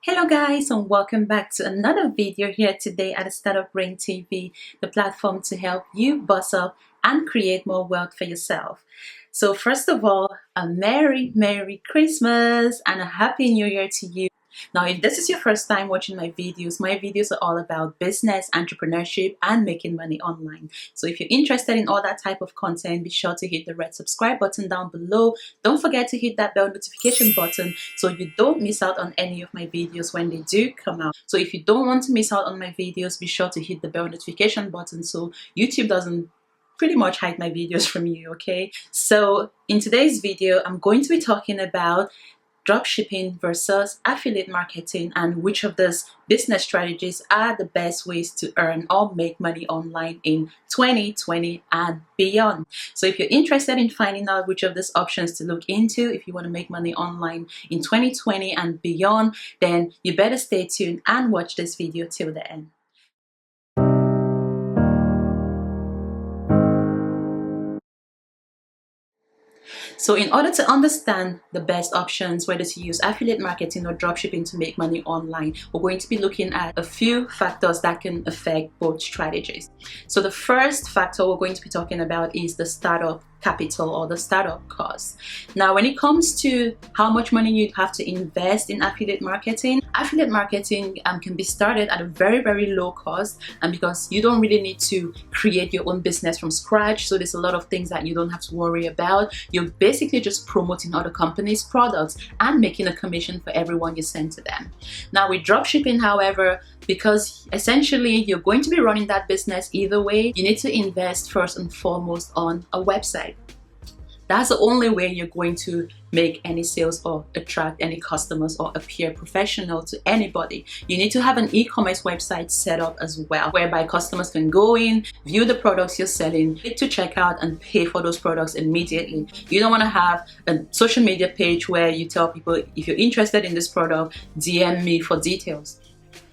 Hello guys, and welcome back to another video here today at Startup Brain TV, the platform to help you boss up and create more wealth for yourself. So first of all, a Merry Christmas and a Happy New Year to you. Now, if this is your first time watching my videos are all about business, entrepreneurship, and making money online. So if you're interested in all that type of content, be sure to hit the red subscribe button down below. Don't forget to hit that bell notification button so you don't miss out on any of my videos when they do come out. So if you don't want to miss out on my videos, be sure to hit the bell notification button so YouTube doesn't pretty much hide my videos from you, okay? So in today's video, I'm going to be talking about dropshipping versus affiliate marketing and which of those business strategies are the best ways to earn or make money online in 2020 and beyond. So if you're interested in finding out which of these options to look into if you want to make money online in 2020 and beyond, then you better stay tuned and watch this video till the end. So in order to understand the best options, whether to use affiliate marketing or dropshipping to make money online, we're going to be looking at a few factors that can affect both strategies. So the first factor we're going to be talking about is the startup capital or the startup cost. Now, when it comes to how much money you'd have to invest in affiliate marketing can be started at a very low cost, and because you don't really need to create your own business from scratch, so there's a lot of things that you don't have to worry about. You're basically just promoting other companies' products and making a commission for everyone you send to them. Now with dropshipping, however, because essentially you're going to be running that business either way, you need to invest first and foremost on a website. That's the only way you're going to make any sales or attract any customers or appear professional to anybody. You need to have an e-commerce website set up as well, whereby customers can go in, view the products you're selling, click to check out and pay for those products immediately. You don't want to have a social media page where you tell people, if you're interested in this product, DM me for details.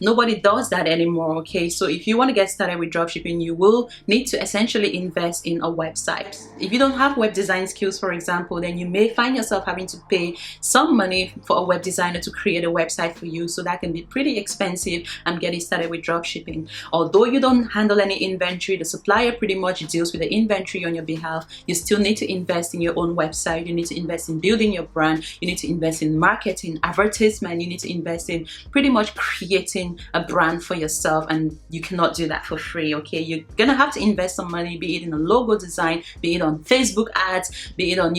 Nobody does that anymore, okay? So if you want to get started with dropshipping, you will need to essentially invest in a website. If you don't have web design skills, for example, then you may find yourself having to pay some money for a web designer to create a website for you. So that can be pretty expensive and getting started with dropshipping. Although you don't handle any inventory, the supplier pretty much deals with the inventory on your behalf. You still need to invest in your own website. You need to invest in building your brand. You need to invest in marketing, advertisement. You need to invest in pretty much creating a brand for yourself, and you cannot do that for free, okay? You're gonna have to invest some money, be it in a logo design, be it on Facebook ads, be it on,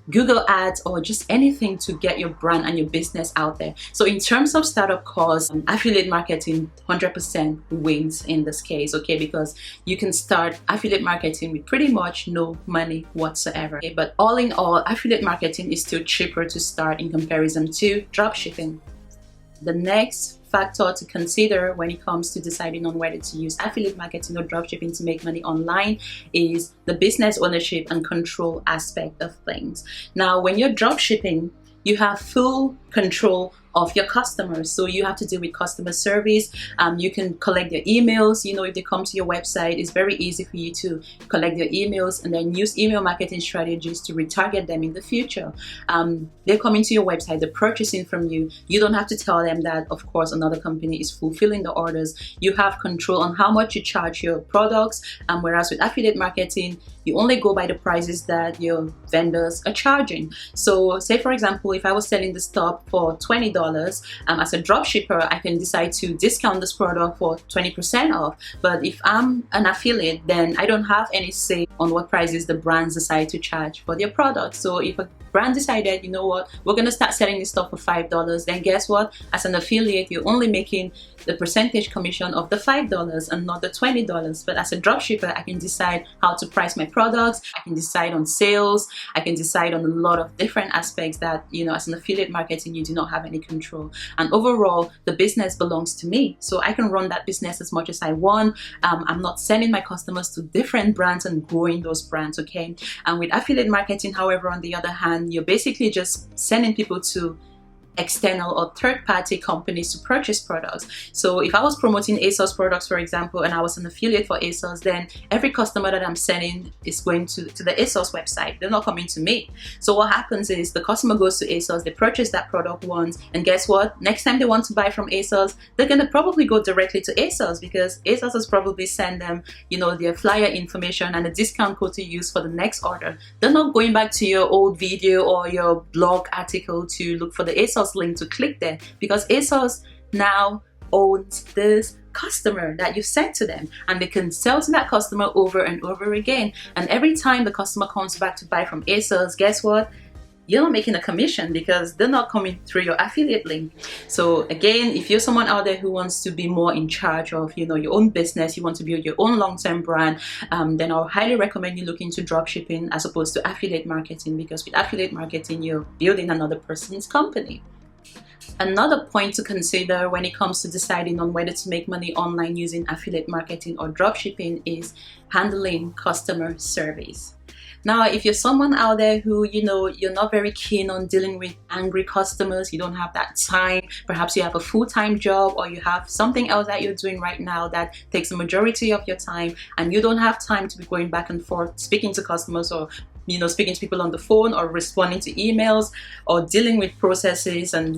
Google ads, or just anything to get your brand and your business out there. So in terms of startup costs, affiliate marketing 100% wins in this case, okay? Because you can start affiliate marketing with pretty much no money whatsoever, okay? But all in all, affiliate marketing is still cheaper to start in comparison to dropshipping. The next factor to consider when it comes to deciding on whether to use affiliate marketing or dropshipping to make money online is the business ownership and control aspect of things. Now, when you're dropshipping, you have full control of your customers, so you have to deal with customer service. You can collect their emails. If they come to your website, it's very easy for you to collect their emails and then use email marketing strategies to retarget them in the future. They're coming to your website, they're purchasing from you. You don't have to tell them that, of course, another company is fulfilling the orders. You have control on how much you charge your products, whereas with affiliate marketing, you only go by the prices that your vendors are charging. So say, for example, if I was selling this top for $20, as a dropshipper, I can decide to discount this product for 20% off. But if I'm an affiliate, then I don't have any say on what prices the brands decide to charge for their products. So if a brand decided, you know what, we're going to start selling this stuff for $5, then guess what? As an affiliate, you're only making the percentage commission of the $5 and not the $20. But as a dropshipper, I can decide how to price my products. I can decide on sales. I can decide on a lot of different aspects that, as an affiliate marketing, you do not have any control. And overall, the business belongs to me. So I can run that business as much as I want. I'm not sending my customers to different brands and growing those brands, okay? And with affiliate marketing, however, on the other hand, you're basically just sending people to external or third-party companies to purchase products. So if I was promoting ASOS products, for example, and I was an affiliate for ASOS, then every customer that I'm sending is going to the ASOS website. They're not coming to me. So what happens is the customer goes to ASOS, they purchase that product once, and guess what? Next time they want to buy from ASOS, they're going to probably go directly to ASOS, because ASOS has probably sent them, their flyer information and a discount code to use for the next order. They're not going back to your old video or your blog article to look for the ASOS link to click there, because ASOS now owns this customer that you sent to them, and they can sell to that customer over and over again. And every time the customer comes back to buy from ASOS, guess what? You're not making a commission, because they're not coming through your affiliate link. So again, if you're someone out there who wants to be more in charge of your own business, you want to build your own long-term brand, then I'll highly recommend you look into dropshipping as opposed to affiliate marketing, because with affiliate marketing, you're building another person's company. Another point to consider when it comes to deciding on whether to make money online using affiliate marketing or dropshipping is handling customer service. Now, if you're someone out there who, you're not very keen on dealing with angry customers, you don't have that time, perhaps you have a full-time job, or you have something else that you're doing right now that takes the majority of your time, and you don't have time to be going back and forth speaking to customers, or speaking to people on the phone, or responding to emails, or dealing with processes, and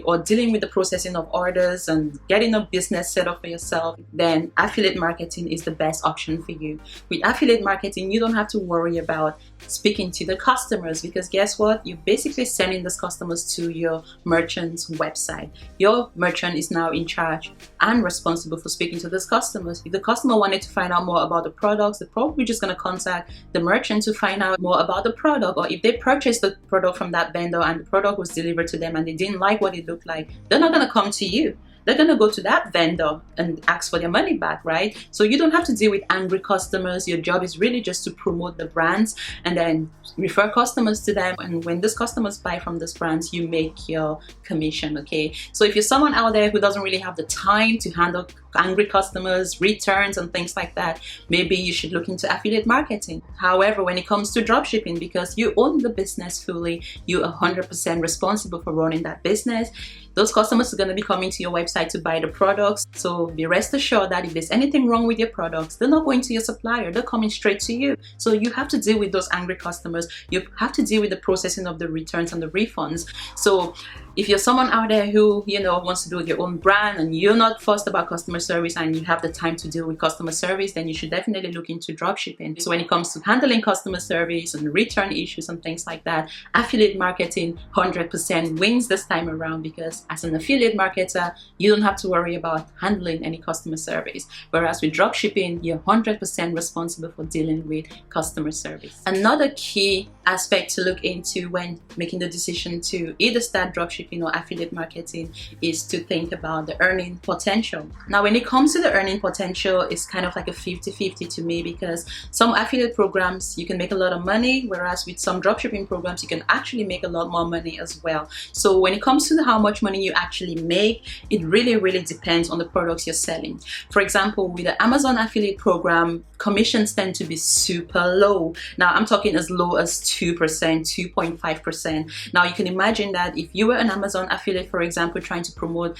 or dealing with the processing of orders and getting a business set up for yourself, then affiliate marketing is the best option for you. With affiliate marketing, you don't have to worry about speaking to the customers, because guess what? You're basically sending those customers to your merchant's website. Your merchant is now in charge and responsible for speaking to those customers. If the customer wanted to find out more about the products, they're probably just going to contact the merchant to find out more about the product. Or if they purchased the product from that vendor and the product was delivered to them and they didn't like what it looked like, they're not going to come to you. They're going to go to that vendor and ask for their money back, right? So you don't have to deal with angry customers. Your job is really just to promote the brands and then refer customers to them. And when those customers buy from those brands, you make your commission, okay? So if you're someone out there who doesn't really have the time to handle angry customers, returns, and things like that, maybe you should look into affiliate marketing. However, when it comes to dropshipping, because you own the business fully, you're 100% responsible for running that business. Those customers are going to be coming to your website to buy the products. So be rest assured that if there's anything wrong with your products, they're not going to your supplier, they're coming straight to you. So you have to deal with those angry customers. You have to deal with the processing of the returns and the refunds. So if you're someone out there who, wants to build your own brand and you're not fussed about customer service and you have the time to deal with customer service, then you should definitely look into dropshipping. So when it comes to handling customer service and return issues and things like that, affiliate marketing 100% wins this time around, because as an affiliate marketer, you don't have to worry about handling any customer service. Whereas with dropshipping, you're 100% responsible for dealing with customer service. Another key aspect to look into when making the decision to either start dropshipping or affiliate marketing is to think about the earning potential. Now, when it comes to the earning potential, it's kind of like a 50-50 to me, because some affiliate programs you can make a lot of money, whereas with some dropshipping programs you can actually make a lot more money as well. So when it comes to how much money you actually make, it really depends on the products you're selling. For example, with the Amazon affiliate program, commissions tend to be super low. Now I'm talking as low as 2%, 2.5%. Now you can imagine that if you were an Amazon affiliate, for example, trying to promote,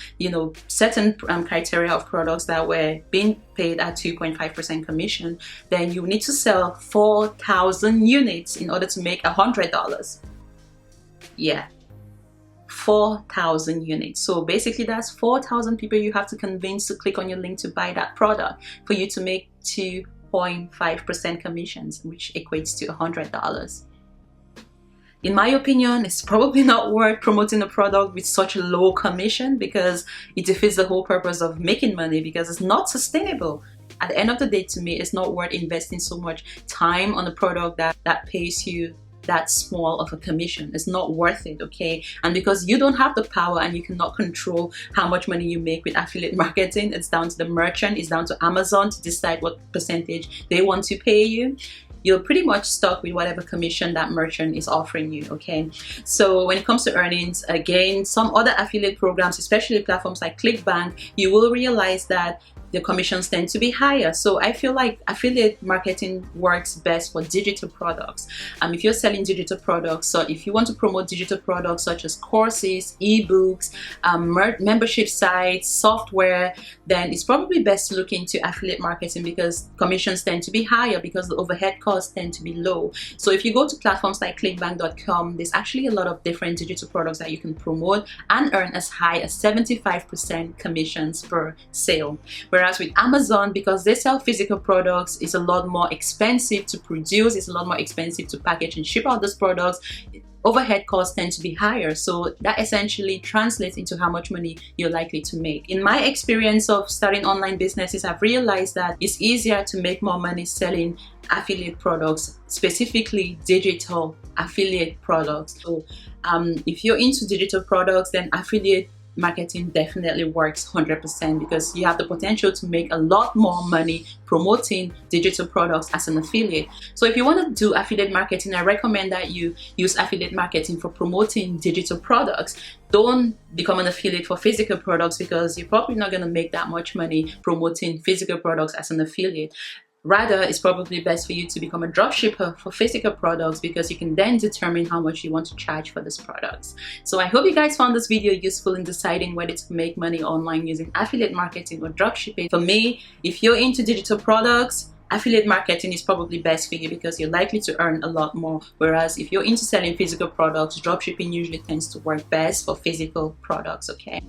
certain criteria of products that were being paid at 2.5% commission, then you need to sell 4,000 units in order to make $100. Yeah. 4,000 units. So basically that's 4,000 people you have to convince to click on your link to buy that product for you to make 2.5% commissions, which equates to $100. In my opinion, it's probably not worth promoting a product with such a low commission, because it defeats the whole purpose of making money, because it's not sustainable. At the end of the day, to me, it's not worth investing so much time on a product that pays you that small of a commission. It's not worth it, okay? And because you don't have the power and you cannot control how much money you make with affiliate marketing, it's down to the merchant, it's down to Amazon to decide what percentage they want to pay you. You're pretty much stuck with whatever commission that merchant is offering you, okay? So when it comes to earnings, again, some other affiliate programs, especially platforms like ClickBank, you will realize that the commissions tend to be higher. So I feel like affiliate marketing works best for digital products. If you're selling digital products, so if you want to promote digital products such as courses, ebooks, membership sites, software, then it's probably best to look into affiliate marketing because commissions tend to be higher because the overhead costs tend to be low. So if you go to platforms like clickbank.com, there's actually a lot of different digital products that you can promote and earn as high as 75% commissions per sale. Whereas with Amazon, because they sell physical products, it's a lot more expensive to produce, it's a lot more expensive to package and ship out those products. Overhead costs tend to be higher, so that essentially translates into how much money you're likely to make. In my experience of starting online businesses, I've realized that it's easier to make more money selling affiliate products, specifically digital affiliate products. So if you're into digital products, then affiliate marketing definitely works 100% because you have the potential to make a lot more money promoting digital products as an affiliate. So if you want to do affiliate marketing, I recommend that you use affiliate marketing for promoting digital products. Don't become an affiliate for physical products because you're probably not going to make that much money promoting physical products as an affiliate. Rather, it's probably best for you to become a dropshipper for physical products because you can then determine how much you want to charge for these products. So I hope you guys found this video useful in deciding whether to make money online using affiliate marketing or dropshipping. For me, if you're into digital products, affiliate marketing is probably best for you because you're likely to earn a lot more. Whereas if you're into selling physical products, dropshipping usually tends to work best for physical products, okay?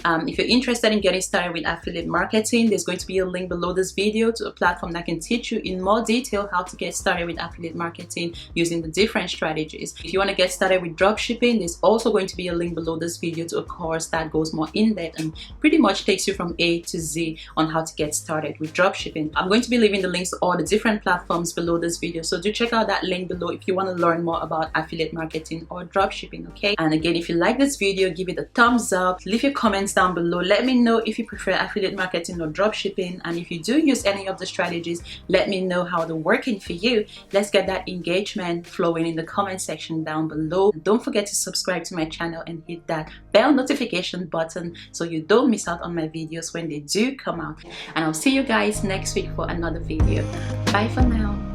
If you're interested in getting started with affiliate marketing, there's going to be a link below this video to a platform that can teach you in more detail how to get started with affiliate marketing using the different strategies. If you want to get started with dropshipping, there's also going to be a link below this video to a course that goes more in depth and pretty much takes you from A to Z on how to get started with dropshipping. I'm going to be leaving the links to all the different platforms below this video, so do check out that link below if you want to learn more about affiliate marketing or dropshipping, okay? And again, if you like this video, give it a thumbs up, leave your comments down below, let me know if you prefer affiliate marketing or dropshipping, and if you do use any of the strategies, let me know how they're working for you. Let's get that engagement flowing in the comment section down below. Don't forget to subscribe to my channel and hit that bell notification button so you don't miss out on my videos when they do come out. And I'll see you guys next week for another video. Bye for now.